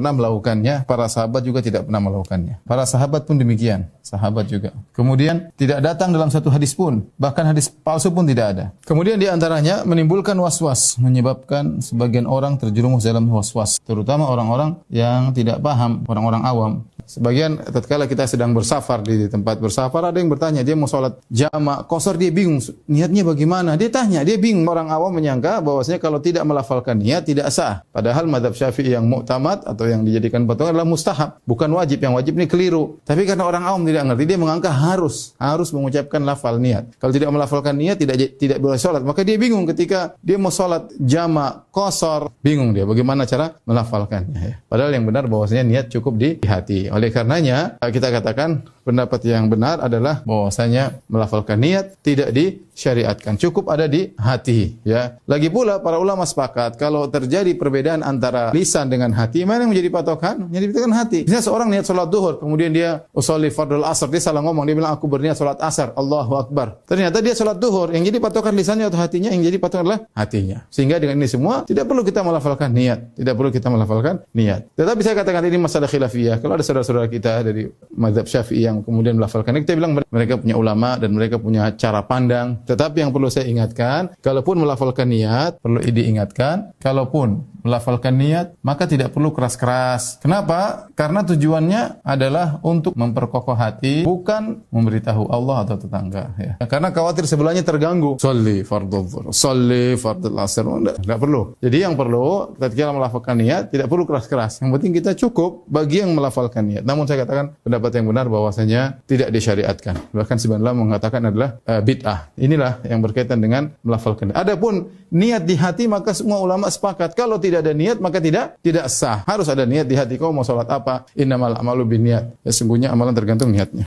pernah melakukannya, para sahabat juga tidak pernah melakukannya. Para sahabat pun demikian, sahabat juga. Kemudian tidak datang dalam satu hadis pun, bahkan hadis palsu pun tidak ada. Kemudian di antaranya menimbulkan was-was, menyebabkan sebagian orang terjerumus dalam was-was, terutama orang-orang yang tidak paham, orang-orang awam. Sebagian tatkala kita sedang bersafar di tempat bersafar, ada yang bertanya, dia mau sholat jamak qashar, dia bingung niatnya bagaimana. Dia tanya, dia bingung. Orang awam menyangka bahwasanya kalau tidak melafalkan niat tidak sah. Padahal mazhab Syafi'i yang mu'tamad atau yang dijadikan patokan adalah mustahab, bukan wajib. Yang wajib ini keliru. Tapi karena orang awam tidak ngerti, dia menganggap harus mengucapkan lafal niat. Kalau tidak melafalkan niat tidak boleh sholat. Maka dia bingung ketika dia mau sholat jamak qashar, bingung dia bagaimana cara melafalkannya. Padahal yang benar bahwasanya niat cukup di hati. Oleh karenanya kita katakan pendapat yang benar adalah bahwasanya melafalkan niat tidak disyariatkan, cukup ada di hati, ya. Lagi pula para ulama sepakat kalau terjadi perbedaan antara lisan dengan hati, mana yang menjadi patokan? Menjadi patokan hati. Misalnya seorang niat salat zuhur, kemudian dia usolli fardhu asar, dia salah ngomong, dia bilang aku berniat salat asar, Allahu akbar. Ternyata dia salat zuhur, yang jadi patokan lisannya atau hatinya? Yang jadi patokan adalah hatinya. Sehingga dengan ini semua tidak perlu kita melafalkan niat, tidak perlu kita melafalkan niat. Tetapi saya katakan ini masalah khilafiyah. Kalau ada saudara-saudara kita dari mazhab Syafi'i yang kemudian melafalkan, kita bilang mereka punya ulama dan mereka punya cara pandang. Tetapi yang perlu saya ingatkan, kalaupun melafalkan niat, perlu diingatkan, kalaupun melafalkan niat, maka tidak perlu keras-keras. Kenapa? Karena tujuannya adalah untuk memperkokoh hati, bukan memberitahu Allah atau tetangga. Ya. Karena khawatir sebelahnya terganggu. Sholli fardhu dhuhr, sholli fardhu asr. Tidak perlu. Jadi yang perlu, ketika melafalkan niat, tidak perlu keras-keras. Yang penting kita cukup bagi yang melafalkan niat. Namun saya katakan pendapat yang benar bahwasanya tidak disyariatkan. Bahkan sebenarnya mengatakan adalah bid'ah. Inilah yang berkaitan dengan melafalkan. Adapun niat di hati, maka semua ulama sepakat kalau tidak ada niat maka tidak sah. Harus ada niat di hati. Kau mau salat apa? Innamal a'malu binniyat. Sesungguhnya amalan tergantung niatnya.